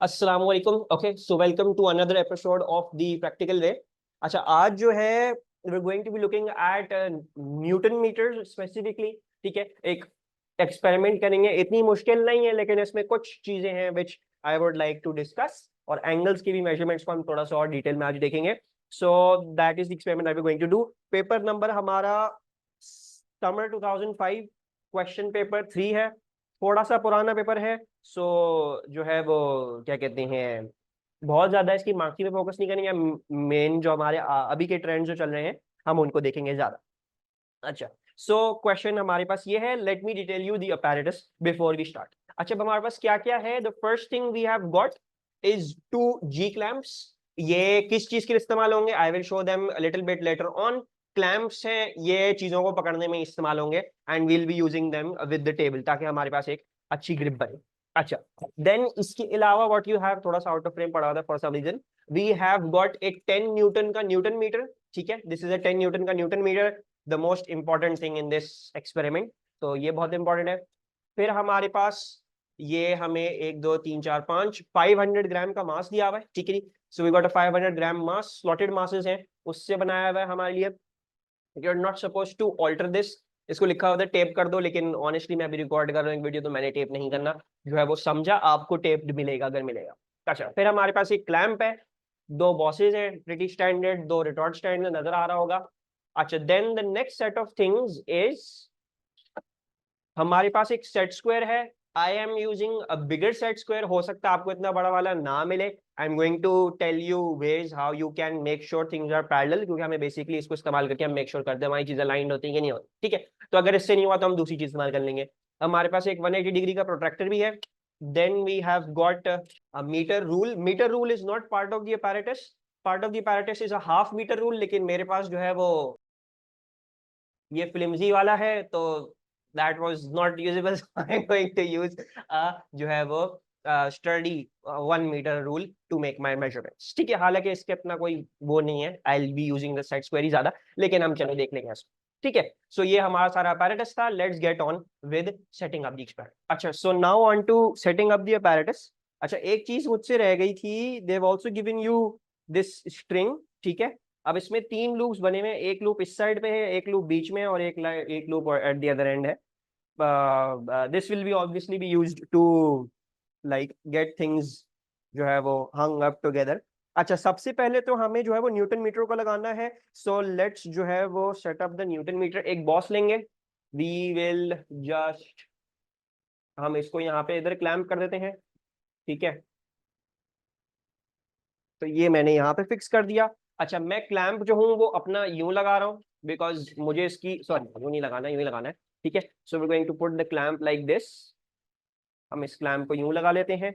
अस्सलाम वालेकुम। Okay, so welcome to another episode of the practical way. अच्छा, आज जो है we are going to be looking at newton meter specifically. ठीक है, एक एक्सपेरिमेंट करेंगे। इतनी मुश्किल नहीं है, लेकिन इसमें कुछ चीजें हैं which I would like to discuss, और एंगल्स की भी मेजरमेंट्स को हम थोड़ा सा और डिटेल में आज देखेंगे। So that is the experiment I am going to do. Paper number हमारा समर 2005, क्वेश्चन पेपर 3 है। थोड़ा सा पुराना पेपर है, सो जो है वो क्या कहते हैं, बहुत ज्यादा इसकी मार्क्स पे फोकस नहीं करेंगे। मेन जो हमारे अभी के ट्रेंड जो चल रहे हैं, हम उनको देखेंगे ज्यादा। अच्छा, सो क्वेश्चन हमारे पास ये है। Let me detail you the apparatus before we start. अच्छा, अब हमारे पास क्या क्या है। The first thing we have got is two G clamps. ये किस चीज के लिए इस्तेमाल होंगे, I will show them little bit later on. Clamps हैं, ये चीजों को पकड़ने में इस्तेमाल होंगे, and we'll be using them with the table, ताकि हमारे पास एक अच्छी ग्रिप बने। अच्छा, देन इसके अलावा व्हाट यू हैव, थोड़ा सा आउट ऑफ फ्रेम पड़ा हुआ था for some reason. We have got एक 10 न्यूटन का न्यूटन मीटर। ठीक है, दिस इज अ 10 न्यूटन का newton meter, the most important thing in this experiment. तो ये बहुत इंपॉर्टेंट है। फिर हमारे पास ये हमें 1 2 3 4 5 500 ग्राम का मास दिया हुआ है। ठीक है, so we got a 500 gram mass. Slotted masses हैं, उससे बनाया हुआ है हमारे लिए। You are not suppose to alter this. इसको लिखा हुआ है टेप कर दो, लेकिन ऑनेस्टली मैं अभी रिकॉर्ड कर रहा हूँ वीडियो, तो मैंने टेप नहीं करना। जो है वो समझा, आपको टेप मिलेगा अगर मिलेगा। अच्छा, फिर हमारे पास एक क्लैंप है, दो बॉसेज हैं ब्रिटिश स्टैंडर्ड, दो रिटॉर्ट स्टैंडर्ड, नजर आ रहा होगा। अच्छा, then the next set of things is हमारे पास एक सेट स्क्वायर है। I am using a bigger set square, हो सकता है आपको इतना बड़ा वाला ना मिले। I am going to tell you ways how you can make sure things are parallel, क्योंकि हमें बेसिकली इसको इस्तेमाल करके हम मेक श्योर करते हैं हमारी चीजें लाइन होती है कि नहीं होती। ठीक है, तो अगर इससे नहीं हुआ तो हम दूसरी चीज इस्तेमाल कर लेंगे। हमारे पास एक 180 डिग्री का प्रोट्रैक्टर भी है। Then we have got a metre rule. Metre rule is not part of the apparatus, part of the apparatus is a half metre rule, लेकिन मेरे पास जो है वो ये फ्लिमजी वाला है, तो that was not usable. I am going to use जो है वो sturdy 1 metre rule to make my measurements. ठीक है, हालांकि इसके अपना कोई वो नहीं है, I will be using the set square ही ज्यादा, लेकिन हम चलो देख लेंगे इसको। ठीक है, सो ये हमारा सारा apparatus था। Let's get on with setting up the experiment. अच्छा, so now on to setting up the apparatus। अच्छा, एक चीज मुझसे रह गई थी। They have also given you this string. ठीक है, अब इसमें 3 लूप्स बने हुए हैं। एक लूप इस साइड पे है, एक लूप बीच में है, और एक loop at the other end है। This will be obviously be used to like get things जो है वो हंग अप टुगेदर। अच्छा, सबसे पहले तो हमें जो है वो न्यूटन मीटर को लगाना है। सो लेट्स जो है वो set up the newton meter. एक बॉस लेंगे, वी विल जस्ट, हम इसको यहाँ पे इधर क्लैम्प कर देते हैं। ठीक है, तो ये मैंने यहाँ पे फिक्स कर दिया। अच्छा, मैं क्लैंप जो हूँ वो अपना यूं लगा रहा हूँ, बिकॉज मुझे इसकी, सॉरी यूं नहीं लगाना, यूं ही लगाना है। ठीक है, so we going to put the clamp like this. हम इस क्लैंप को यूं लगा लेते हैं।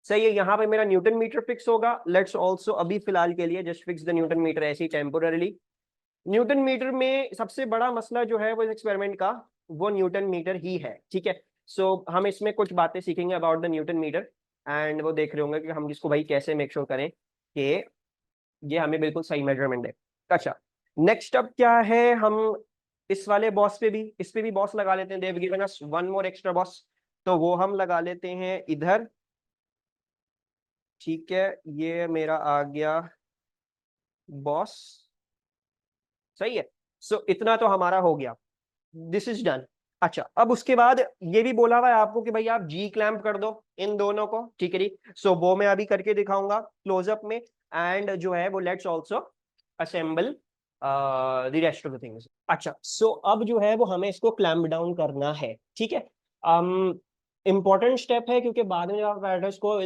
सही है, यहाँ पे मेरा न्यूटन मीटर फिक्स होगा। लेट्स ऑल्सो अभी फिलहाल के लिए just fix the newton meter ऐसे ही टेम्पोरली। न्यूटन मीटर में सबसे बड़ा मसला जो है वो इस एक्सपेरिमेंट का, वो न्यूटन मीटर ही है। ठीक है, सो हम इसमें कुछ बातें सीखेंगे about the newton meter, and वो देख रहे होंगे कि हम इसको भाई कैसे मेक श्योर करें कि ये हमें बिल्कुल सही मेजरमेंट है। अच्छा, नेक्स्ट अब क्या है, हम इस वाले बॉस पे भी, इस पे भी बॉस लगा लेते हैं। They've given us one more extra boss, तो वो हम लगा लेते हैं इधर। ठीक है, ये मेरा आ गया बॉस। सही है, सो इतना तो हमारा हो गया। This is done. अच्छा, अब उसके बाद ये भी बोला हुआ है आपको कि भाई आप जी क्लैंप कर दो इन दोनों को। ठीक है, सो वो मैं अभी करके दिखाऊंगा क्लोजअप में। एंड जो है वो let's also assemble the rest of the things. अच्छा, सो अब जो है वो हमें इसको क्लैंप डाउन करना है। ठीक है, इंपॉर्टेंट स्टेप है, क्योंकि बाद में जब आप एड्रेस को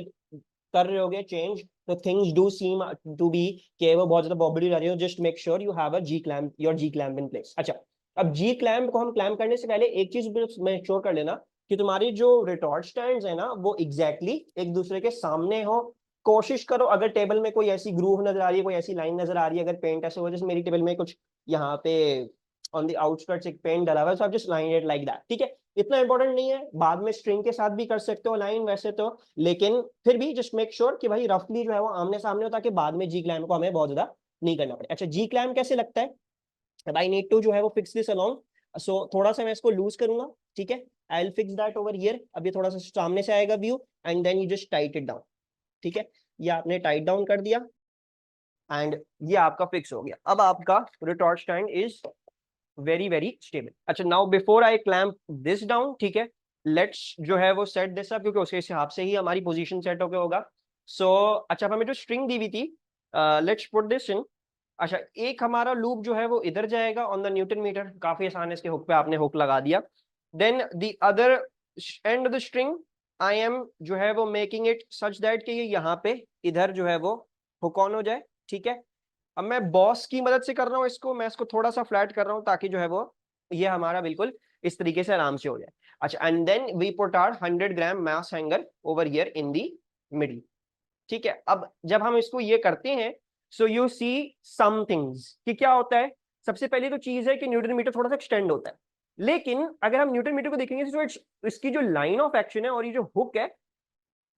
कर रहे होगे चेंज, तो things do seem to be कि वो बहुत ज्यादा बॉबली रह रही हो। Just make sure you have a G clamp, your G clamp in place. अच्छा, अब जी क्लैंप को हम क्लैंप करने से पहले एक चीज मेक श्योर कर लेना कि तुम्हारी जो रिटॉर्ट स्टैंड्स है ना, वो एग्जैक्टली एक दूसरे के सामने हो। कोशिश करो, अगर टेबल में कोई ऐसी ग्रूव नजर आ रही है, कोई ऐसी लाइन नजर आ रही है, अगर पेंट ऐसे हो, जैसे मेरी टेबल में कुछ यहाँ पे ऑन द आउटस्कर्ट्स एक पेंट डाला हुआ है, सो आप just line it like that. ठीक है, इतना इंपॉर्टेंट नहीं है, बाद में स्ट्रिंग के साथ भी कर सकते हो लाइन वैसे तो, लेकिन फिर भी जस्ट मेक श्योर कि भाई रफली जो है वो आमने सामने हो, ताकि बाद में जी क्लैम्प को हमें बहुत ज्यादा नहीं करना पड़े। अच्छा, जी क्लैम्प कैसे लगता है, आई नीड टू जो है वो फिक्स दिस अलोंग। सो थोड़ा सा मैं इसको लूज करूंगा। ठीक है, I will fix that over here. अब ये थोड़ा सा सामने से आएगा view, and then you just tight it down. ठीक है, ये आपने टाइट डाउन कर दिया एंड ये आपका फिक्स हो गया। अब आपका retort stand is very very stable. अच्छा, now before I clamp this down, ठीक है, लेट्स जो है वो सेट दिस अप, क्योंकि उसके हिसाब से ही हमारी पोजीशन सेट होके होगा। सो अच्छा, हमें जो स्ट्रिंग दी हुई थी, लेट्स पुट दिस इन। अच्छा, एक हमारा लूप जो है वो इधर जाएगा ऑन द न्यूटन मीटर, काफी आसान है, इसके हुक पे आपने हुक लगा दिया। Then the other end of the string I am जो है वो मेकिंग इट सच दैट कि ये यहाँ पे इधर जो है वो हुक ऑन हो जाए, ठीक है। अब मैं बॉस की मदद से कर रहा हूँ इसको, मैं इसको थोड़ा सा फ्लैट कर रहा हूँ ताकि जो है वो ये हमारा बिल्कुल इस तरीके से आराम से हो जाए। अच्छा, and then we put our 100 gram mass hanger over here in the middle, ठीक है। अब जब हम इसको ये करते हैं, so you see some things कि क्या होता है। सबसे पहली तो चीज है कि न्यूटन मीटर थोड़ा सा एक्सटेंड होता है, लेकिन अगर हम न्यूटन मीटर को देखेंगे तो इसकी जो लाइन ऑफ एक्शन है और ये जो हुक है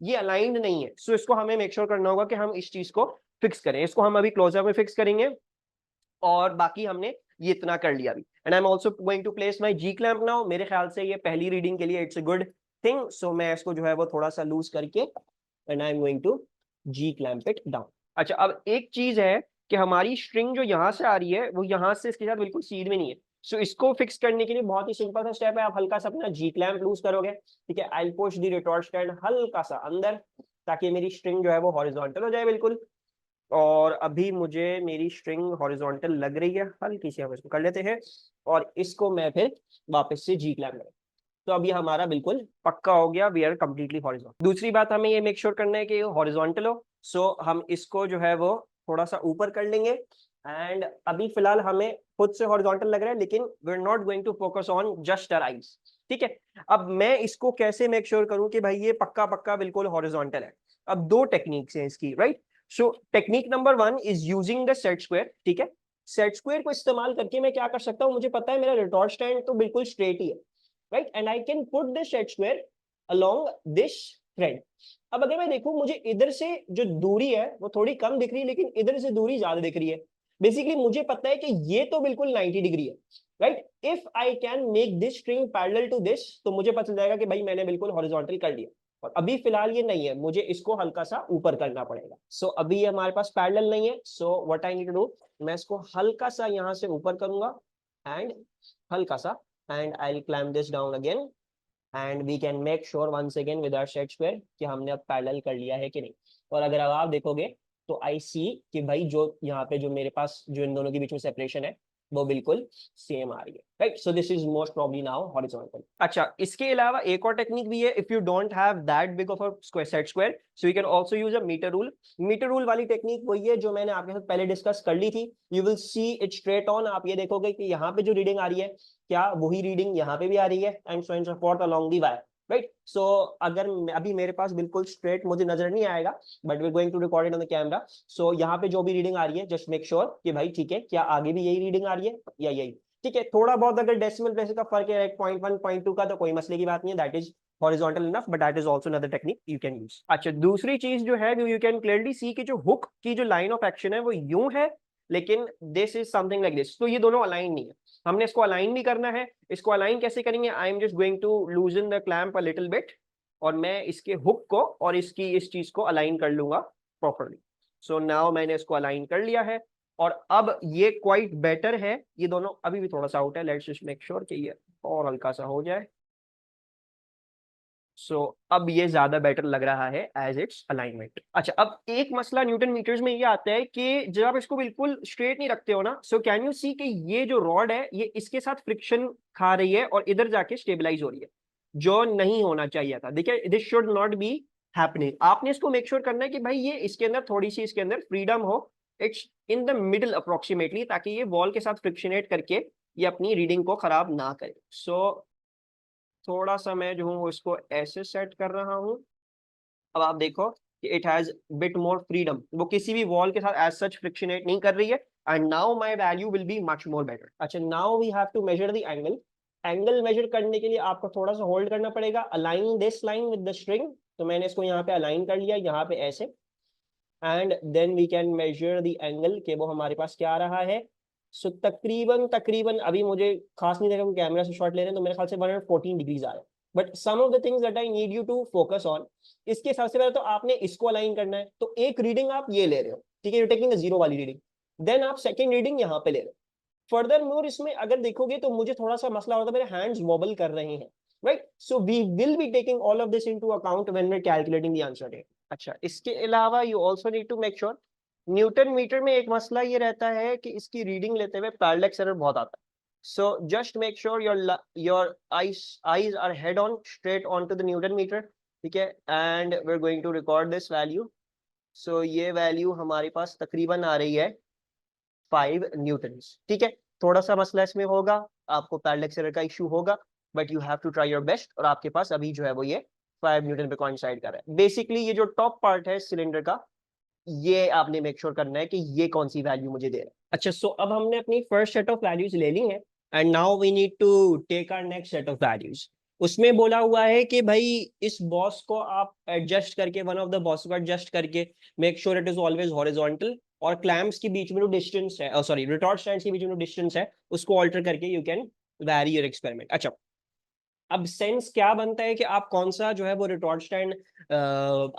ये अलाइंड नहीं है। सो इसको हमें मेक श्योर करना होगा कि हम इस चीज को फिक्स करें। इसको हम अभी क्लोजअप में फिक्स करेंगे और बाकी हमने ये इतना कर लिया अभी। And I am also going to place my G clamp now. मेरे ख्याल से ये पहली रीडिंग के लिए it's a good thing, so मैं इसको जो है वो थोड़ा सा लूज करके and I am going to G clamp it down. अच्छा, अब एक चीज है कि हमारी स्ट्रिंग जो यहाँ से आ रही है वो यहाँ से इसके साथ बिल्कुल सीध में नहीं है। सो इसको फिक्स करने के लिए बहुत ही सिंपल सा स्टेप है, आप हल्का सा अपना जी क्लैंप लूज करोगे, ठीक है। I push the retort stand हल्का सा अंदर ताकि मेरी स्ट्रिंग जो है वो हॉरिजॉन्टल हो जाए बिल्कुल। और अभी मुझे मेरी स्ट्रिंग हॉरिजॉन्टल लग रही है, हल्की सी हम इसको कर लेते हैं और इसको मैं फिर वापस से जी क्लैंप। तो अब ये हमारा बिल्कुल पक्का हो गया, वी आर कंप्लीटली हॉरिजॉन्टल। दूसरी बात हमें ये मेक श्योर करना है कि हॉरिजॉन्टल हो, सो हम इसको जो है वो थोड़ा सा ऊपर कर लेंगे। एंड अभी फिलहाल हमें खुद से हॉरिजॉन्टल लग रहा है, लेकिन we are not going to focus on just our eyes, ठीक है। अब मैं इसको कैसे मेक श्योर करूं कि भाई ये पक्का पक्का बिल्कुल हॉरिजॉन्टल है। अब दो टेक्निक्स हैं इसकी, right. So technique number 1 is using the set square, ठीक है। सेट स्क्वायर को इस्तेमाल करके मैं क्या कर सकता हूं, मुझे पता है मेरा रिटॉर्ट स्टैंड तो बिल्कुल स्ट्रेट ही है, right, and I can put this set square along this thread। अब अगर मैं देखूं, मुझे इधर से जो दूरी है वो थोड़ी कम दिख रही है, लेकिन इधर से दूरी ज्यादा दिख रही है। बेसिकली मुझे पता है कि ये तो बिल्कुल 90 डिग्री है, right. If I can make this string parallel to this, तो मुझे पता चल जाएगा कि भाई मैंने बिल्कुल हॉरिजॉन्टल कर लिया। और अभी फिलहाल ये नहीं है, मुझे इसको हल्का सा ऊपर करना पड़ेगा। सो अभी ये हमारे पास पैरेलल नहीं है, so what I need to do, मैं इसको हल्का सा यहाँ से ऊपर करूंगा एंड हल्का सा, and I'll clamp this down again and we can make sure once again with our set square कि हमने अब पैरेलल कर लिया है कि नहीं। और अगर अब आप देखोगे तो आई सी कि भाई जो यहाँ पे जो मेरे पास जो इन दोनों के बीच में सेपरेशन है वो बिल्कुल सेम आ रही है, right. So this is most probably now horizontal. अच्छा, इसके अलावा एक और टेक्निक भी है। If you don't have that big of a square set square, so you can also use a metre rule. Metre rule वाली टेक्निक वही है जो मैंने आपके साथ पहले डिस्कस कर ली थी। You will see it straight on. आप ये देखोगे कि यहाँ पे जो रीडिंग आ रही है क्या वही रीडिंग यहाँ पे भी आ रही है, and so and so forth along the wire, right. So अगर अभी मेरे पास बिल्कुल स्ट्रेट मुझे नजर नहीं आएगा, but we are going to record it on the camera. So यहाँ पे जो भी रीडिंग आ रही है जस्ट मेक श्योर कि भाई ठीक है, क्या आगे भी यही रीडिंग आ रही है या यही, ठीक है। थोड़ा बहुत अगर डेसिमल प्लेस का फर्क है 0.1 0.2 का, तो कोई मसले की बात नहीं है, that is horizontal enough, but that is also another technique you can use. अच्छा, दूसरी चीज जो है यू कैन क्लियरली सी कि जो हुक की जो लाइन ऑफ एक्शन है वो यूं है, लेकिन this is something like this. तो ये दोनों अलाइन नहीं है, हमने इसको अलाइन भी करना है। इसको अलाइन कैसे करेंगे, I am just going to loosen the clamp a little bit और मैं इसके हुक को और इसकी इस चीज को अलाइन कर लूंगा प्रॉपरली। सो नाउ मैंने इसको अलाइन कर लिया है और अब ये क्वाइट बेटर है। ये दोनों अभी भी थोड़ा सा आउट है, लेट्स जस्ट मेक श्योर कि ये और हल्का सा हो जाए। सो अब ये ज्यादा बेटर लग रहा है एज इट्स अलाइनमेंट। अच्छा, अब एक मसला न्यूटन मीटर्स में ये आता है कि जब आप इसको बिल्कुल स्ट्रेट नहीं रखते हो ना, सो कैन यू सी कि ये जो रॉड है ये इसके साथ फ्रिक्शन खा रही है और इधर जाके स्टेबलाइज हो रही है, जो नहीं होना चाहिए था। देखिए, this should not be happening. आपने इसको मेक श्योर करना है कि भाई ये इसके अंदर थोड़ी सी इसके अंदर फ्रीडम हो, it's in the middle approximately, ताकि ये वॉल के साथ फ्रिक्शनेट करके ये अपनी रीडिंग को खराब ना करे। सो थोड़ा सा मैं जो हूँ इसको ऐसे सेट कर रहा हूँ। अब आप देखो कि it has bit more freedom, वो किसी भी वॉल के साथ एज सच फ्रिक्शनेट नहीं कर रही है, and now my value will be much more better. अच्छा, now we have to measure the angle. Angle measure करने के लिए आपको थोड़ा सा होल्ड करना पड़ेगा। Align this line with the string, तो मैंने इसको यहाँ पे अलाइन कर लिया, यहाँ पे ऐसे, and then we can measure the angle कि वो हमारे पास क्या आ रहा है। सो तकरीबन तकरीबन अभी मुझे खास नहीं लगा, कैमरा से शॉट ले रहे हैं तो मेरे ख्याल से 114 डिग्रीज आ रहा है, but some of the things that I need you to focus on, इसके सबसे पहले तो आपने इसको अलाइन करना है, तो एक रीडिंग आप ये ले रहे हो, ठीक है, यू टेकिंग द जीरो वाली रीडिंग, देन आप सेकंड रीडिंग यहाँ पे ले रहे हो। फर्दर मोर इसमें अगर देखोगे तो मुझे थोड़ा सा मसला होता है, मेरे हैंड्स वॉबल कर रहे हैं, right, so we will be taking all of this into account when we calculating the answer. अच्छा, इसके अलावा you also need to make sure, newton meter में एक मसला ये रहता है कि इसकी रीडिंग लेते हुए पैरेलक्स एरर बहुत आता है, so just make sure your eyes are head on straight onto the Newton meter, ठीक है, and we're going to record this value, so ये वैल्यू हमारे पास तकरीबन आ रही है 5 न्यूटन्स, ठीक है। थोड़ा सा मसला इसमें होगा, आपको पैरेलक्स एरर का इशू होगा, but you have to try your best, और आपके पास अभी जो है वो ये 5 न्यूटन पे कोइंसाइड कर रहा है। बेसिकली ये जो टॉप पार्ट है सिलेंडर का, ये आपने मेक श्योर करना है कि ये कौन सी वैल्यू मुझे दे रहा है। अच्छा, सो अब हमने अपनी फर्स्ट सेट ऑफ वैल्यूज ले ली हैं, and now we need to take our next set of values. उसमें बोला हुआ है कि भाई इस बॉस को आप एडजस्ट करके, वन ऑफ द बॉस को एडजस्ट करके make sure it is always horizontal, और क्लैम्प्स के बीच में जो डिस्टेंस है, सॉरी रिटॉर्ट स्टैंड्स के बीच में जो डिस्टेंस है उसको ऑल्टर करके you can vary your experiment. अच्छा, अब सेंस क्या बनता है कि आप कौन सा जो है वो रिटॉर्ट स्टैंड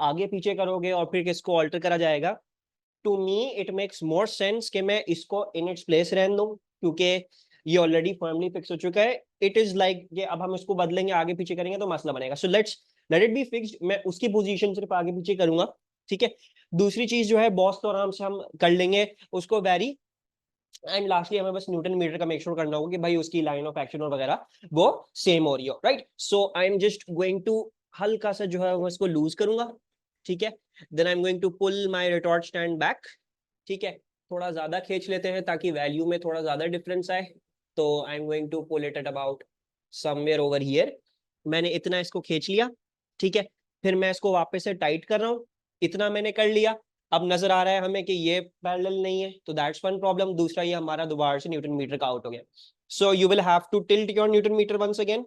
आगे पीछे करोगे और फिर किसको ऑल्टर करा जाएगा। To me it makes more sense कि मैं इसको इन इट्स प्लेस रहने दूं, क्योंकि ये ऑलरेडी फर्मली फिक्स हो चुका है। इट इज लाइक कि अब हम इसको बदलेंगे, आगे पीछे करेंगे तो मसला बनेगा, so let it be fixed, मैं उसकी पोजीशन सिर्फ आगे पीछे करूंगा, ठीक है। दूसरी चीज जो है बॉस तो आराम से हम कर लेंगे उसको वेरी, एंड लास्टली हमें बस न्यूटन मीटर का मेक श्योर करना होगा कि भाई उसकी लाइन ऑफ एक्शन और वगैरह वो सेम हो रही हो, right. So I am just going to हल्का सा जो है मैं इसको लूज करूंगा, ठीक है, then I am going to pull my retort stand back, ठीक है, थोड़ा ज्यादा खींच लेते हैं ताकि वैल्यू में थोड़ा ज्यादा डिफरेंस आए, तो I am going to pull it at about somewhere over here. मैंने इतना इसको खींच लिया, ठीक है, फिर मैं इसको वापस से टाइट कर रहा हूँ, इतना मैंने कर लिया। अब नजर आ रहा है हमें कि ये पैरेलल नहीं है, तो दैट्स वन प्रॉब्लम। दूसरा, ये हमारा दोबारा से न्यूटन मीटर का आउट हो गया, so you will have to tilt your newton meter once again.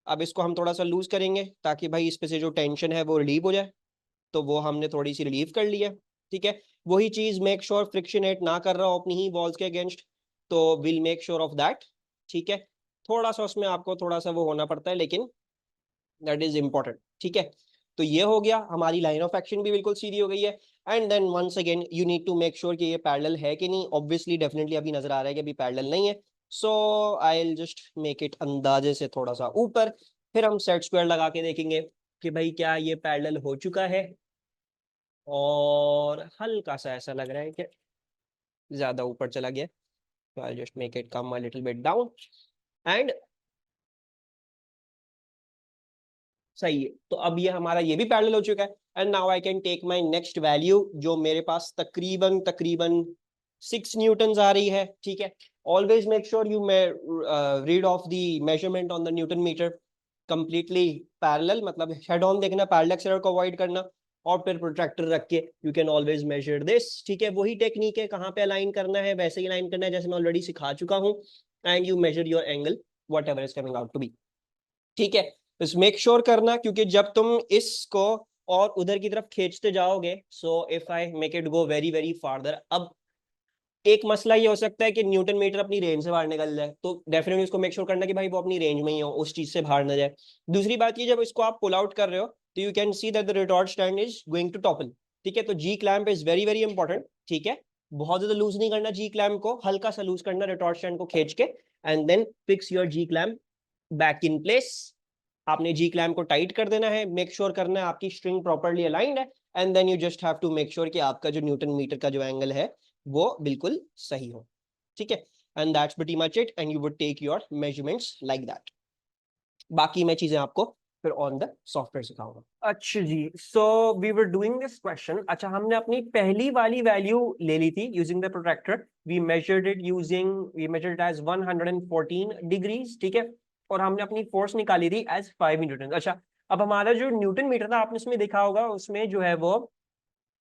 अब इसको हम थोड़ा सा लूज करेंगे ताकि भाई इस पे से जो टेंशन है वो रिलीव हो जाए, तो वो हमने थोड़ी सी रिलीव कर ली है, ठीक है। वही चीज मेक श्योर फ्रिक्शन एट ना कर रहा हो अपनी ही वॉल्स के अगेंस्ट, तो will make sure of that, ठीक है। थोड़ा सा उसमें आपको थोड़ा सा वो होना पड़ता है, लेकिन दैट इज इंपॉर्टेंट, ठीक है। तो ये हो गया, हमारी लाइन ऑफ एक्शन भी बिल्कुल सीधी हो गई है, and then once again you need to make sure कि ये पैरेलल है कि नहीं। ऑब्वियसली डेफिनेटली अभी नजर आ रहा है कि अभी पैरेलल नहीं है, so I will just make it अंदाजे से थोड़ा सा ऊपर, फिर हम सेट स्क्वायर लगा के देखेंगे कि भाई क्या ये पैरेलल हो चुका है, और हल्का सा ऐसा लग रहा है कि ज्यादा ऊपर चला गया, तो I just make it come a little bit down, and सही है। तो अब ये हमारा ये भी पैरेलल हो चुका है, and now I can take my next value जो मेरे पास तकरीबन तकरीबन 6 न्यूटन आ रही है, ठीक है। Always make sure you read off the measurement on the newton meter completely parallel, मतलब हेड ऑन देखना, पैरेलल एरर को अवॉइड करना, और फिर प्रोट्रैक्टर रख के you can always measure this, ठीक है। वही टेक्निक है, कहाँ पे अलाइन करना है वैसे ही अलाइन करना है जैसे मैं ऑलरेडी सिखा चुका हूँ, and you measure your angle whatever is coming out to be, ठीक है। बस मेक श्योर करना, क्योंकि जब तुम इसको और उधर की तरफ खींचते जाओगे, so if I make it go very very farther, अब एक मसला ये हो सकता है कि न्यूटन मीटर अपनी रेंज से बाहर निकल जाए, तो डेफिनेटली उसको मेक श्योर करना कि भाई वो अपनी रेंज में ही हो, उस चीज से बाहर ना जाए। दूसरी बात ये, जब इसको आप पुल आउट कर रहे हो तो you can see that the retort stand is going to topple, ठीक है। तो G clamp is very very important, ठीक है। बहुत ज्यादा लूज नहीं करना जी क्लैंप को, हल्का सा लूज करना रिटॉर्ट स्टैंड को खींच के, and then fix your G clamp back in place. आपने जी क्लैंप को टाइट कर देना है, मेक श्योर करना है आपकी स्ट्रिंग प्रॉपर्ली अलाइंड है, and then you just have to make sure कि आपका जो न्यूटन मीटर का जो एंगल है वो बिल्कुल सही हो, ठीक है। And that's pretty much it, and you would take your measurements like that. बाकी मैं चीजें आपको फिर ऑन द सॉफ्टवेयर सिखाऊंगा। अच्छा जी, so we were doing this question. अच्छा, हमने अपनी पहली वाली वैल्यू ले ली थी using the protractor, we measured it as 114 degrees, ठीक है, और हमने अपनी फोर्स निकाली थी एज 5 न्यूटन। अच्छा, अब हमारा जो न्यूटन मीटर था आपने उसमें देखा होगा, उसमें जो है वो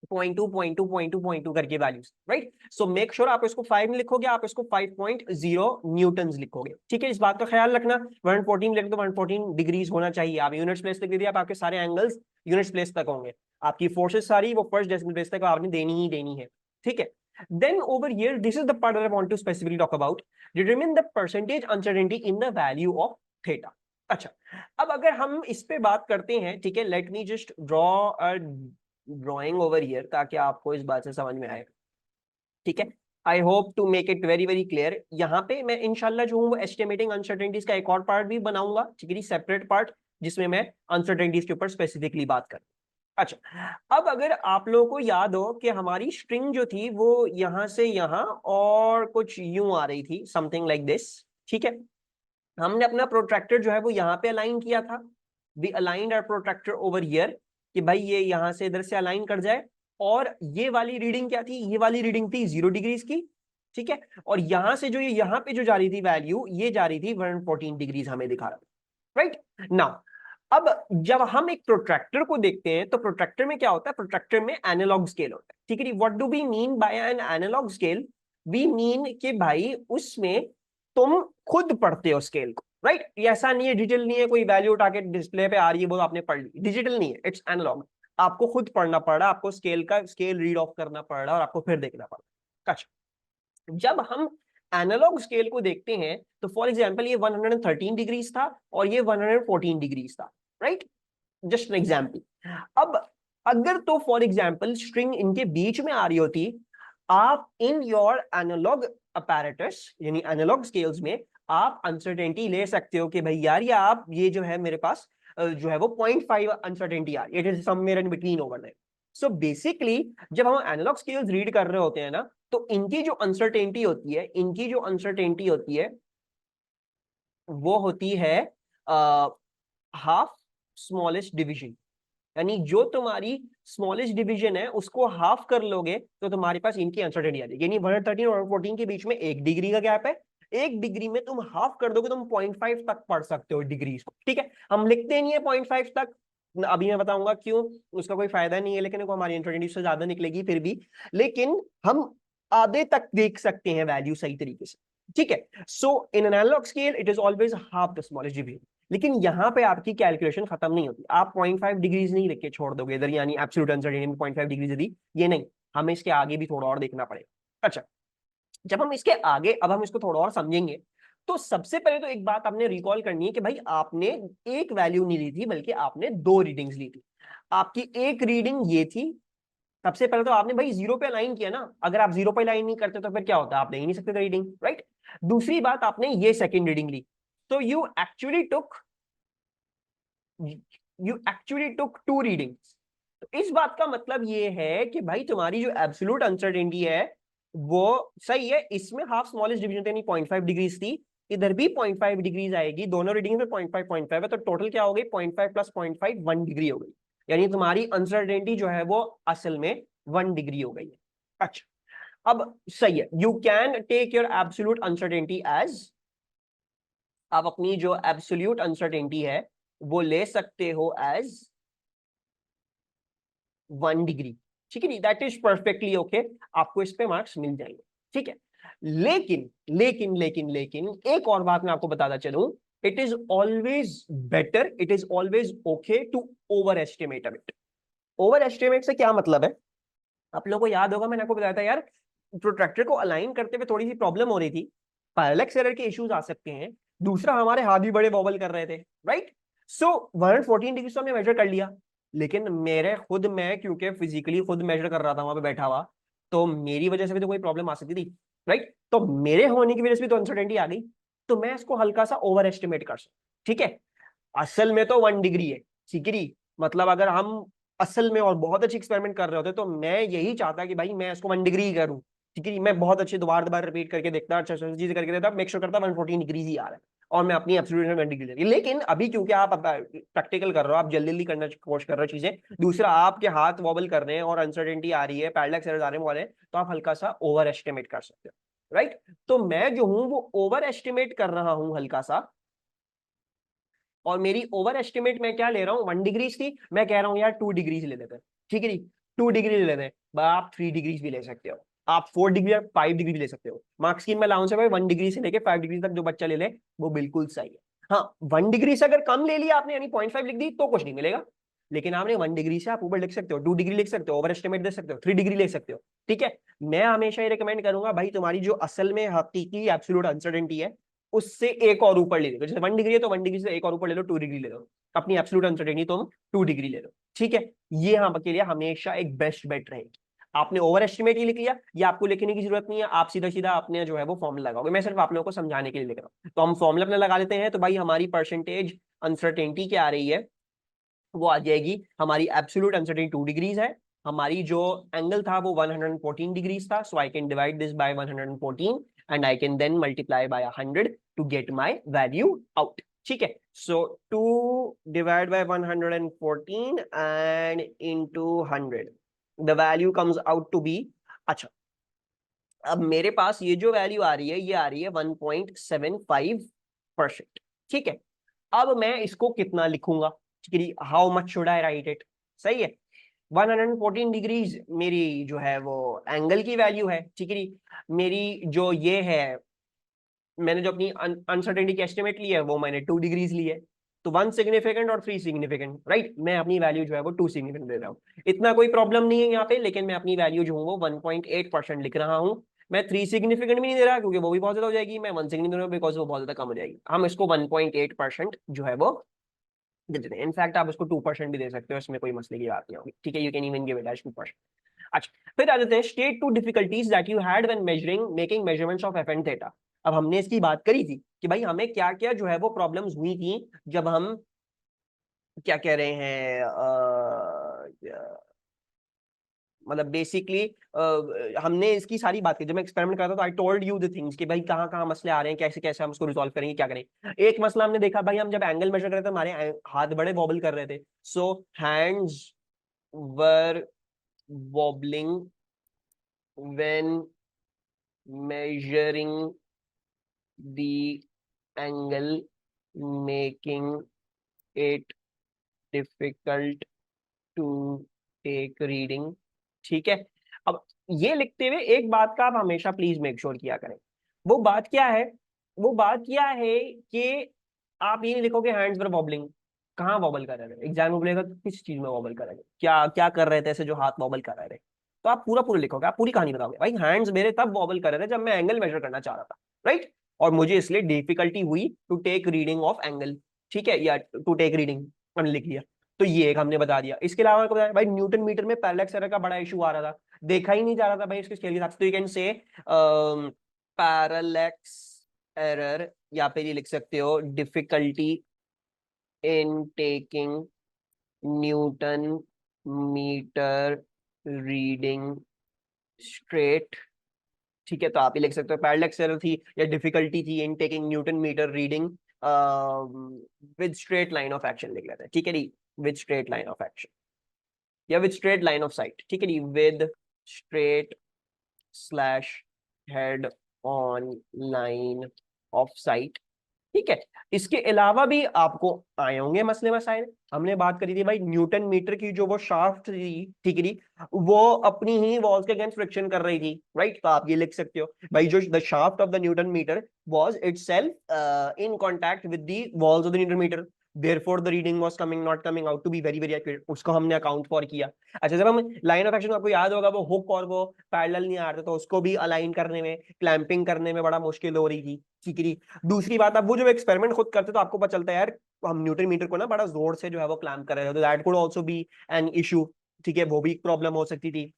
0.2 करके values, right. So make sure आप इसको 5 लिखोगे, आप इसको 5.0 न्यूटन लिखोगे, ठीक है। इस बात का ख्याल रखना 114 लिख दो, 114 डिग्रीज होना चाहिए। आप यूनिट्स प्लेस तक दे दिया, आपके सारे एंगल्स यूनिट्स प्लेस तक होंगे, आपकी फोर्सेस सारी वो फर्स्ट डेसिमल प्लेस तक आपने देनी ही देनी है, ठीक है। Then over here, this is the part that I want to specifically talk about. Determine the percentage uncertainty in the value of theta. अच्छा, अब अगर हम इस पे बात करते हैं, ठीक है, let me just draw a drawing over here ताकि आपको इस बात से समझ में आए, ठीक है। I hope to make it very very clear. यहाँ पे मैं इंशाल्लाह जो हूँ वो एस्टिमेटिंग अनसर्टेनिटीज का एक और पार्ट भी बनाऊंगा, ठीक है, सेपरेट पार्ट, जिसमें मैं अनसर्टेनिटीज के ऊपर स्पेसिफिकली बात करूँ। अच्छा, अब अगर आप लोगों को याद हो कि हमारी स्ट्रिंग जो थी वो यहां से यहां और कुछ यूं आ रही थी, समथिंग लाइक दिस, ठीक है। हमने अपना प्रोट्रैक्टर जो है वो यहाँ पे अलाइन किया था, we aligned our protractor over here, कि भाई ये यहाँ से इधर से अलाइन कर जाए। और ये वाली रीडिंग क्या थी, ये वाली रीडिंग थी 0 डिग्रीज की, ठीक है। और यहां से जो ये यहाँ पे जो जा रही थी वैल्यू, ये जा रही थी 114 डिग्रीज हमें दिखा रहा था, राइट नाउ। अब जब हम एक प्रोट्रैक्टर को देखते हैं तो प्रोट्रैक्टर में क्या होता है, प्रोट्रैक्टर में एनालॉग स्केल होता है, ठीक है। What do we mean by an analog scale, we mean कि भाई उसमें तुम खुद पढ़ते हो स्केल को, राइट। ऐसा नहीं है, डिजिटल नहीं है, कोई वैल्यू उठा के डिस्प्ले पे आ रही है वो आपने पढ़ ली, डिजिटल नहीं है, इट्स एनालॉग। आपको खुद पढ़ना पड़ रहा है, आपको स्केल का स्केल रीड ऑफ करना पड़ रहा है और आपको फिर देखना पड़ रहा है। अच्छा, जब हम एनालॉग स्केल को देखते हैं तो फॉर एग्जांपल ये 113 डिग्रीज था और ये 114 डिग्रीज था, राइट, जस्ट एन एग्जांपल। अब अगर तो फॉर एग्जांपल स्ट्रिंग इनके बीच में आ रही होती, आप इन योर एनालॉग अपैरेटस यानी एनालॉग स्केल्स में आप अनसर्टेनिटी ले सकते हो कि भाई यार ये आप ये जो है मेरे पास जो है वो 0.5 अनसर्टेनिटी आ रही है, it is somewhere in between over there. So basically जब हम एनालॉग स्केल्स रीड कर रहे होते हैं ना, तो इनकी जो अनसर्टेनिटी होती है, इनकी जो अनसर्टेनिटी होती है वो होती है हाफ स्मॉलेस्ट डिवीजन। यानी जो तुम्हारी स्मॉलेस्ट डिवीजन है उसको हाफ कर लोगे तो तुम्हारे पास इनकी अनसर्टेनिटी आ जाएगी। यानी 113 और 114 के बीच में 1 डिग्री का गैप है, 1 डिग्री में तुम हाफ कर दोगे, तुम 0.5 तक पढ़ सकते हो डिग्रीज को, ठीक है। हम लिखते नहीं है 0.5 तक, अभी मैं बताऊंगा क्यों, उसका कोई फायदा नहीं है, लेकिन हमारी अनसर्टेनिटी से ज्यादा निकलेगी फिर भी, लेकिन हम आधे तक देख सकते हैं वैल्यू सही तरीके से, ठीक है। So in an analog scale it is always half the smallest division. लेकिन यहां पे आपकी कैलकुलेशन खत्म नहीं होती, आप 0.5 डिग्रीज नहीं लिख के छोड़ दोगे इधर, यानी एब्सोल्यूट अनसर्टेनिटी में 0.5 डिग्रीज दी, ये नहीं, हमें इसके आगे भी थोड़ा और देखना पड़ेगा। अच्छा, जब हम इसके आगे, अब हम इसको थोड़ा और समझेंगे, तो सबसे पहले तो एक बात आपने रिकॉल करनी है कि भाई आपने एक वैल्यू नहीं ली थी बल्कि आपने 2 रीडिंग्स ली थी। आपकी एक रीडिंग ये थी, सबसे पहले तो आपने भाई 0 पे अलाइन किया ना, अगर आप 0 पे अलाइन नहीं करते तो फिर क्या होता है, आप ले ही नहीं सकते रीडिंग, राइट। दूसरी बात, आपने ये सेकंड रीडिंग ली, तो यू एक्चुअली टुक 2 रीडिंग्स। तो इस बात का मतलब ये है कि भाई तुम्हारी जो एब्सोल्यूट अनसर्टेनिटी है वो सही है, इसमें हाफ स्मॉलेस्ट डिवीजन यानी 0.5 डिग्रीज थी, इधर भी 0.5 डिग्रीज आएगी, दोनों रीडिंग में 0.5 है, तो टोटल क्या हो गई, 0.5 प्लस 0.5 1 डिग्री हो गई। यानी तुम्हारी अनसर्टेनिटी जो है वो असल में 1 डिग्री हो गई है। अच्छा, अब सही है, you can take your absolute uncertainty as, आप अपनी जो एब्सोल्यूट अनसर्टेनिटी है वो ले सकते हो एज 1 डिग्री, ठीक है, दैट इज परफेक्टली ओके, आपको इस पे मार्क्स मिल जाएंगे, ठीक है। लेकिन एक और बात मैं आपको बताता चलूं, it is always better, it is always okay to overestimate a bit. Overestimate से क्या मतलब है, आप लोगों को याद होगा मैंने आपको बताया था यार, प्रोट्रैक्टर को अलाइन करते हुए थोड़ी सी प्रॉब्लम हो रही थी, पैरेलक्स एरर के इश्यूज आ सकते हैं, दूसरा हमारे हाथ भी बड़े वॉबल कर रहे थे, राइट। सो 114 डिग्री तो हमने मेजर कर लिया, लेकिन मेरे खुद में क्योंकि फिजिकली खुद मेजर कर रहा था वहां पे बैठा हुआ, तो मेरी वजह से भी तो कोई प्रॉब्लम आ सकती थी, राइट। तो मेरे होने की वजह से भी तो अनसर्टेनिटी आ गई, तो मैं इसको हल्का सा ओवर एस्टिमेट कर सकता, ठीक है। असल में तो 1 डिग्री है, ठीक, मतलब अगर हम असल में और बहुत अच्छी एक्सपेरिमेंट कर रहे होते तो मैं यही चाहता कि भाई मैं इसको 1 डिग्री करूं, ठीक है, मैं बहुत अच्छे दोबारा रिपीट करके देखता, अच्छा चीज करके देता, मेक श्योर करता 114 डिग्री ही आ रहा है और मैं अपनी एब्सोल्यूट 1 डिग्री। लेकिन अभी क्योंकि आप प्रैक्टिकल कर रहे हो, आप जल्दी जल्दी करना कोशिश कर रहे हो चीजें, दूसरा आपके हाथ वॉबल कर रहे हैं और अनसर्टेनिटी आ रही है, पैरेलक्स एरर्स आ रहे वाले, तो आप हल्का सा ओवर एस्टिमेट कर सकते हो, राइट। तो मैं जो हूं वो ओवर एस्टिमेट कर रहा हूं हल्का सा, और मेरी ओवर एस्टिमेट में क्या ले रहा हूँ, 1 डिग्रीज थी, मैं कह रहा हूँ यार 2 डिग्रीज ले लेते हैं, ठीक है जी, 2 डिग्री ले लेते हैं, आप 3 डिग्रीज भी ले सकते हो, आप 4 डिग्री या 5 डिग्री भी ले सकते हो, मार्क्स स्कीम में अलाउंस है भाई 1 डिग्री से लेके 5 डिग्री तक जो बच्चा ले ले वो बिल्कुल सही है। हाँ, 1 डिग्री से अगर कम ले लिया आपने यानी 0.5 लिख दी तो कुछ नहीं मिलेगा, लेकिन आपने 1 डिग्री से आप ऊपर लिख सकते हो, 2 डिग्री लिख सकते हो, ओवर एस्टिमेट दे सकते हो, 3 डिग्री ले सकते हो, ठीक है। मैं हमेशा ये रिकमेंड करूंगा भाई तुम्हारी जो असल में हकीकी एब्सोल्यूट अनसर्टेनिटी है उससे एक और ऊपर ले लो, जैसे 1 डिग्री है तो 1 डिग्री से एक और ऊपर ले लो, 2 डिग्री ले लो, अपनी एब्सोल्यूट अनसर्टेनिटी तुम 2 डिग्री ले लो, ठीक है। ये यहाँ के लिए हमेशा एक बेस्ट बेट रहेगी। आपने ओवर एस्टिमेट ही लिख लिया, ये आपको लिखने की जरूरत नहीं है, आप सीधा सीधा अपने जो है वो फॉर्मूला लगाओगे, मैं सिर्फ आप लोगों को समझाने के लिए लिख रहा हूँ। तो हम फॉर्मूला अपने लगा लेते हैं, तो भाई हमारी परसेंटेज अनसर्टेनिटी क्या आ रही है, वो आ जाएगी हमारी एब्सोल्यूट अनसर्टेनिटी 2 डिग्रीज है, हमारी जो एंगल था वो 114 डिग्रीज था, so I can divide this by 114 and I can then multiply by 100 to get my value out, ठीक है। So 2 divide by 114 and into 100, the value comes out to be, अच्छा अब मेरे पास ये जो वैल्यू आ रही है ये आ रही है 1.75%, ठीक है। अब मैं इसको कितना लिखूंगा, ठीक है, how much should I right it, सही है। 114 डिग्रीज मेरी जो है वो एंगल की वैल्यू है, ठीक है। मेरी जो ये है, मैंने जो अपनी अनसर्टेनिटी की एस्टिमेट ली है वो मैंने 2 डिग्रीज ली है, तो 1 सिग्निफिकेंट और 3 सिग्निफिकेंट, राइट। मैं अपनी वैल्यू जो है वो 2 सिग्निफिकेंट दे रहा हूँ, इतना कोई प्रॉब्लम नहीं है यहाँ पे, लेकिन मैं अपनी वैल्यू जो हूँ वो 1.8% लिख रहा हूँ। मैं 3 सिग्निफिकेंट भी नहीं दे रहा क्योंकि वो भी बहुत ज्यादा हो जाएगी, मैं 1 सिग्निफिकेंट बिकॉज वो बहुत ज्यादा कम हो जाएगी, हम इसको 1.8% जो है वो दे देते हैं। इनफैक्ट आप इसको 2% भी दे सकते हो, इसमें कोई मसले की बात नहीं होगी, ठीक है, you can even give it as 2%। अच्छा फिर आ जाते हैं state to difficulties that you had when measuring making measurements of F and theta. अब हमने इसकी बात करी थी कि भाई हमें क्या क्या जो है वो प्रॉब्लम्स हुई थी जब हम क्या कह रहे हैं मतलब बेसिकली हमने इसकी सारी बात की जब मैं एक्सपेरिमेंट करता तो I told you the things कि भाई कहाँ कहाँ मसले आ रहे हैं, कैसे कैसे हम उसको रिजॉल्व करेंगे, क्या करें। एक मसला हमने देखा भाई, हम जब एंगल मेजर कर रहे थे हमारे हाथ बड़े वॉबल कर रहे थे, so hands were wobbling when measuring the angle, making it difficult to take reading, ठीक है। अब ये लिखते हुए एक बात का आप हमेशा प्लीज मेक श्योर किया करें, वो बात क्या है, वो बात क्या है कि आप ये नहीं लिखोगे हैंड्स वर वॉबलिंग, कहाँ वॉबल कर रहे थे, एग्जाम में बोलेगा तो किस चीज में वॉबल कर रहे थे, क्या क्या कर रहे थे ऐसे जो हाथ वॉबल कर रहे थे, तो आप पूरा पूरा लिखोगे, आप पूरी कहानी बताओगे भाई हैंड्स मेरे तब वॉबल कर रहे थे जब मैं एंगल मेजर करना चाह रहा था, राइट, और मुझे इसलिए डिफिकल्टी हुई to take reading of angle, ठीक है, या टू टेक रीडिंग, मैंने लिख लिया। तो ये एक हमने बता दिया। इसके अलावा बताया भाई न्यूटन मीटर में पैरेलक्स एरर का बड़ा इशू आ रहा था, देखा ही नहीं जा रहा था भाई इसके स्केल के हिसाब से, तो यू कैन से पैरेलक्स एरर, या फिर ये लिख सकते हो difficulty in taking newton metre reading straight, ठीक है। तो आप ये लिख सकते हो पैरेलक्स एरर थी या डिफिकल्टी थी in taking newton metre reading with straight line of action लिख लेते हैं, ठीक है जी, with straight line of action या with straight line of sight, ठीक है जी, with straight slash head on line of sight, ठीक है। इसके अलावा भी आपको आए होंगे मसले मसाइल, हमने बात करी थी भाई न्यूटन मीटर की जो वो शाफ्ट थी, ठीक है, वो अपनी ही वॉल्स के अगेंस्ट फ्रिक्शन कर रही थी, राइट। तो आप ये लिख सकते हो भाई जो the shaft of the newton meter was itself in contact with the walls of the newton meter, therefore the reading was coming not coming out to be very very accurate, उसको हमने अकाउंट फॉर किया। अच्छा जब हम line of action, आपको याद होगा वो हुक और वो पैरेलल नहीं आ रहे, तो उसको भी अलाइन करने में, क्लैंपिंग करने में बड़ा मुश्किल हो रही थी, ठीक है। दूसरी बात, आप वो जो एक्सपेरिमेंट खुद करते तो आपको पता चलता है यार हम न्यूटन मीटर को ना बड़ा जोर से जो है वो क्लैम्प कर रहे थे, तो that could also be an issue, ठीक है, वो भी एक प्रॉब्लम हो सकती थी।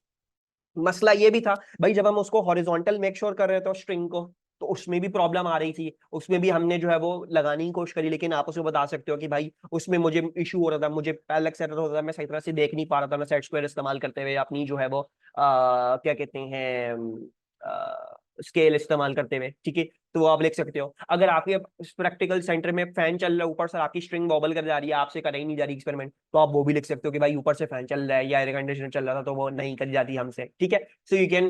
मसला ये भी था भाई जब हम उसको हॉरिजॉन्टल मेक श्योर कर रहे थे स्ट्रिंग को, तो उसमें भी प्रॉब्लम आ रही थी, उसमें भी हमने जो है वो लगाने की कोशिश करी, लेकिन आप उसको बता सकते हो कि भाई उसमें मुझे इशू हो रहा था, मुझे पैरेलक्स एरर हो रहा था, मैं सही तरह से देख नहीं पा रहा था, मैं सेट स्क्वायर इस्तेमाल करते हुए अपनी जो है वो क्या कहते हैं स्केल इस्तेमाल करते हुए, ठीक है। तो वो आप लिख सकते हो। अगर आपके प्रैक्टिकल सेंटर में फैन चल रहा है ऊपर से, आपकी स्ट्रिंग वॉबल कर जा रही है, आपसे कराई नहीं जा रही एक्सपेरिमेंट, तो आप वो भी लिख सकते हो कि भाई ऊपर से फैन चल रहा है या एयर कंडीशनर चल रहा था तो वो नहीं कर जाती हमसे, ठीक है। सो यू कैन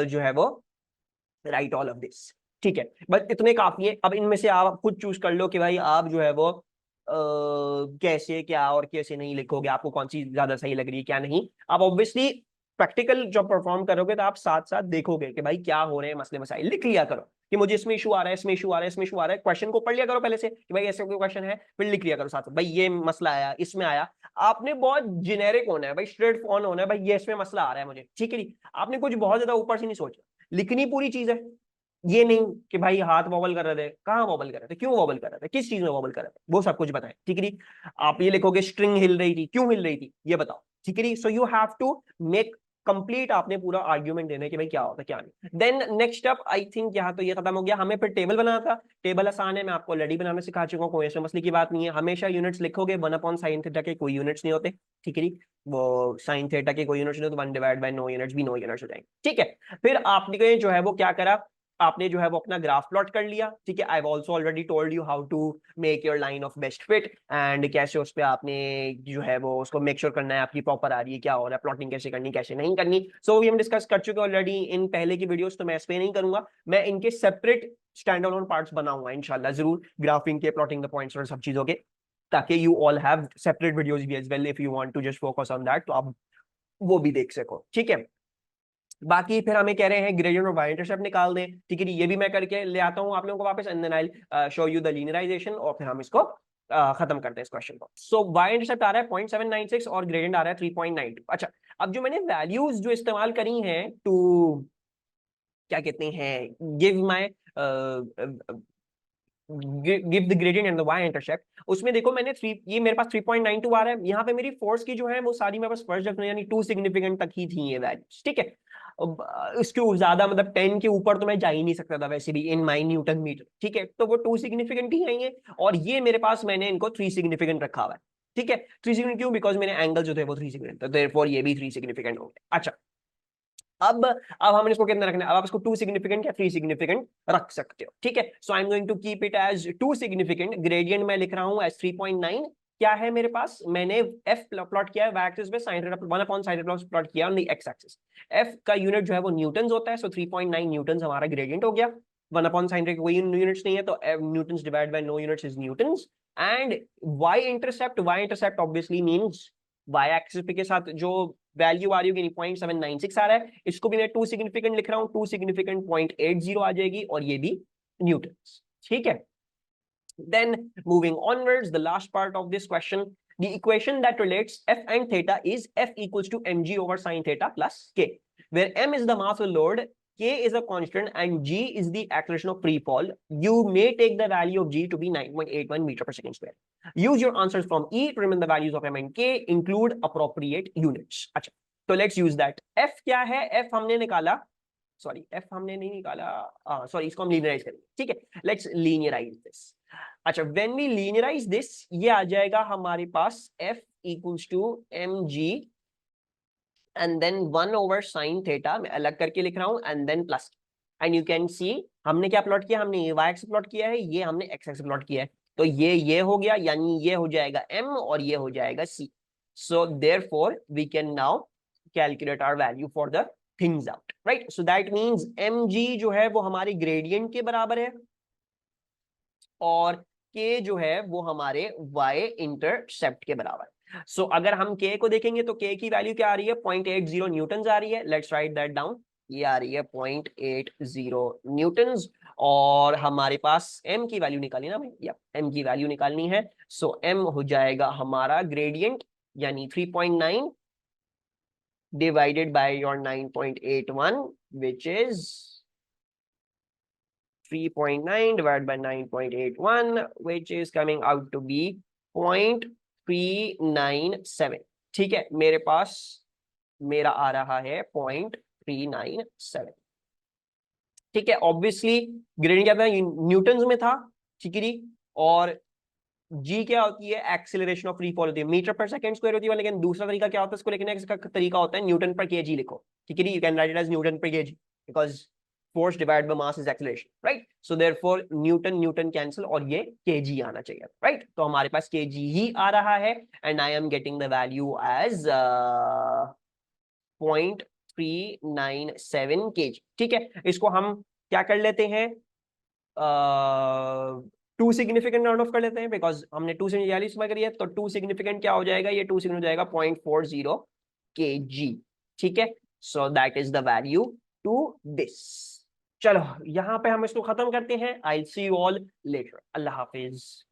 जो है वो राइट ऑल ऑफ दिस, ठीक है, बस इतने काफी है। अब इनमें से आप खुद चूज कर लो कि भाई आप जो है वो कैसे क्या और कैसे नहीं लिखोगे, आपको कौन सी ज्यादा सही लग रही है क्या नहीं। आप ऑब्वियसली प्रैक्टिकल जब परफॉर्म करोगे तो आप साथ साथ देखोगे कि भाई क्या हो रहे हैं मसले मसाइल, लिख लिया करो कि मुझे इसमें इशू आ रहा है, इसमें इशू आ रहा है, इसमें इशू आ रहा है, क्वेश्चन को पढ़ लिया करो पहले से कि भाई ऐसे कोई क्वेश्चन है, फिर लिख लिया करो साथ भाई ये मसला आया, इसमें आया। आपने बहुत जेनेरिक होना है भाई, स्ट्रेट फॉर्म होना है भाई, ये इसमें मसला आ रहा है मुझे, ठीक है। आपने कुछ बहुत ज्यादा ऊपर से नहीं सोचा, लिखनी पूरी चीज है, ये नहीं कि भाई हाथ वॉबल कर रहे थे, कहाँ वॉबल कर रहे थे, क्यों वॉबल कर रहे थे, किस चीज में वॉबल कर रहे थे, वो सब कुछ बताएं, ठीक है जी। आप ये लिखोगे स्ट्रिंग हिल रही थी, क्यों हिल रही थी ये बताओ, ठीक है जी। So you have to make complete, आपने पूरा आर्ग्यूमेंट देना है कि भाई क्या होता है क्या नहीं। Then next up I think यहाँ तो ये खत्म हो गया, हमें फिर टेबल बनाना था। टेबल आसान है, मैं आपको ऑलरेडी बनाना सिखा चुका हूँ, कोई ऐसे मसले की बात नहीं है। हमेशा यूनिट्स लिखोगे 1/sin थीटा के कोई यूनिट्स नहीं होते, ठीक है जी। वो साइन थीटा के कोई यूनिट्स नहीं होते, 1/, नो यूनिट्स भी नो यूनिट्स हो जाएंगे, ठीक है। फिर आपने जो है वो क्या करा, आपने जो है वो अपना ग्राफ प्लॉट कर लिया, ठीक है। I have also already told you how to make your line of best fit and कैसे उस पे आपने जो है वो उसको मेक श्योर करना है आपकी प्रॉपर आ रही है, क्या हो रहा है, प्लॉटिंग कैसे करनी कैसे नहीं करनी। सो ये हम डिस्कस कर चुके हैं ऑलरेडी इन पहले की वीडियोस, तो मैं इस पे नहीं करूंगा, मैं इनके सेपरेट स्टैंड अलोन पार्ट्स बनाऊंगा इंशाल्लाह जरूर, ग्राफिंग के, प्लॉटिंग द पॉइंट्स और सब चीजों के, ताकि you all have separate videos भी as well, if you want to just focus on that तो आप वो भी देख सको, ठीक है। बाकी फिर हमें कह रहे हैं ग्रेडियंट और वाई इंटरसेप्ट निकाल दें, ठीक है। ये भी मैं करके ले आता हूं आप लोगों को वापस, and then I will show you the linearisation, और फिर हम इसको खत्म करते हैं इस क्वेश्चन को। सो वाई इंटरसेप्ट आ रहा है 0.796 और ग्रेडियंट आ रहा है 3.92। अच्छा, अब जो मैंने वैल्यूज जो इस्तेमाल करी हैं टू क्या कहते हैं give my give the gradient and the y intercept, उसमें देखो मैंने ये मेरे पास 3.92 आ रहा है, यहाँ पे मेरी फोर्स की जो है वो सारी मेरे पास फर्स्ट डेफिनेशन यानी 2 सिग्निफिकेंट तक ही थी ये वैल्यूज, ठीक है। इसके ज्यादा मतलब 10 के ऊपर तो मैं जा ही नहीं सकता था वैसे भी इन माई न्यूटन मीटर, ठीक है। तो वो 2 सिग्निफिकेंट ही आई है, और ये मेरे पास मैंने इनको 3 सिग्निफिकेंट रखा हुआ है, ठीक है। 3 सिग्निफिकेंट क्यों, बिकॉज मेरे एंगल जो थे वो 3 सिग्निफिकेंट, तो देयरफॉर ये भी 3 सिग्निफिकेंट हो गए। अच्छा, अब हमने इसको कितना रखना है, अब आप इसको 2 सिग्निफिकेंट या 3 सिग्निफिकेंट रख सकते हो, ठीक है। So I am going to keep it as 2 significant, gradient मैं लिख रहा हूं एज 3.9। क्या है मेरे पास, मैंने एफ प्लॉट किया है वाई एक्सिस पे, sin theta 1/sin theta plot किया on the X axis. F का यूनिट जो है वो न्यूटन्स होता है, सो 3.9 न्यूटन्स हमारा ग्रेडियंट हो गया। 1/sin थीटा कोई यूनिट्स नहीं है, तो newtons divide by no units is newtons. And y intercept obviously means y axis के साथ जो वैल्यू आ रही होगी 0.796 आ रहा है, इसको भी मैं 2 सिग्निफिकेंट लिख रहा हूं, 2 सिग्निफिकेंट 0.80 आ जाएगी, और ये भी न्यूटन, ठीक है। Then moving onwards, the last part of this question, the equation that relates f and theta is f equals to mg over sin theta plus k, where m is the mass of load, k is a constant, and g is the acceleration of free fall. You may take the value of g to be 9.81 meter per second square. Use your answers from E to remember the values of m and k. Include appropriate units. अच्छा, तो let's use that. f क्या है, f हमने निकाला, sorry f हमने नहीं निकाला, sorry इसको हम लीनियराइज करेंगे, ठीक है। Let's linearise this. अच्छा, व्हेन वी लीनियराइज दिस, ये आ जाएगा हमारे पास f equals to mg and then 1/sin theta, मैं अलग करके लिख रहा हूं, and then plus, and you can see हमने क्या प्लॉट किया, हमने ये y एक्सिस प्लॉट किया है, ये हमने x एक्सिस प्लॉट किया है, तो ये हो गया, यानी ये हो जाएगा m और ये हो जाएगा c। So therefore we can now calculate our value for the things out, right. So that means mg जो है वो हमारे ग्रेडियंट के बराबर है, और k जो है वो हमारे y इंटरसेप्ट के बराबर। सो अगर हम k को देखेंगे तो k की वैल्यू क्या आ रही है, 0.80 न्यूटन आ रही है। लेट्स राइट दैट डाउन, ये आ रही है 0.80 न्यूटन, और हमारे पास m की वैल्यू निकाली ना भाई, या m की वैल्यू निकालनी है। सो m हो जाएगा हमारा ग्रेडियंट, यानी 3.9 divided by your 9.81, which is 3.9 divided by 9.81, which is coming out to be 0.397, ठीक है। मेरे पास मेरा आ रहा है 0.397, ठीक है। ऑब्वियसली ग्रेडियंट क्या था, न्यूटन्स में था, ठीक है जी। और जी क्या होती है, एक्सेलरेशन ऑफ फ्री फॉल होती है, मीटर पर सेकंड स्क्वायर होती है। लेकिन दूसरा तरीका क्या होता है इसको लिखने का, तरीका होता है न्यूटन पर केजी लिखो, ठीक है जी। You can write it as newton पर kg, because force divided by mass is acceleration, right? So therefore newton cancel, और ये kg आना चाहिए, right? तो हमारे पास kg ही आ रहा है, and I am getting the value as 0.397 kg, ठीक है। इसको हम क्या कर लेते हैं, 2 सिग्निफिकेंट राउंड ऑफ कर लेते हैं, बिकॉज हमने 2 से 42 में करी है, तो 2 सिग्निफिकेंट क्या हो जाएगा, ये 2 सिग्निफिकेंट हो जाएगा 0.40 kg, ठीक है। So that is the value to this. चलो, यहां पे हम इसको खत्म करते हैं। I will see you all later. अल्लाह हाफिज।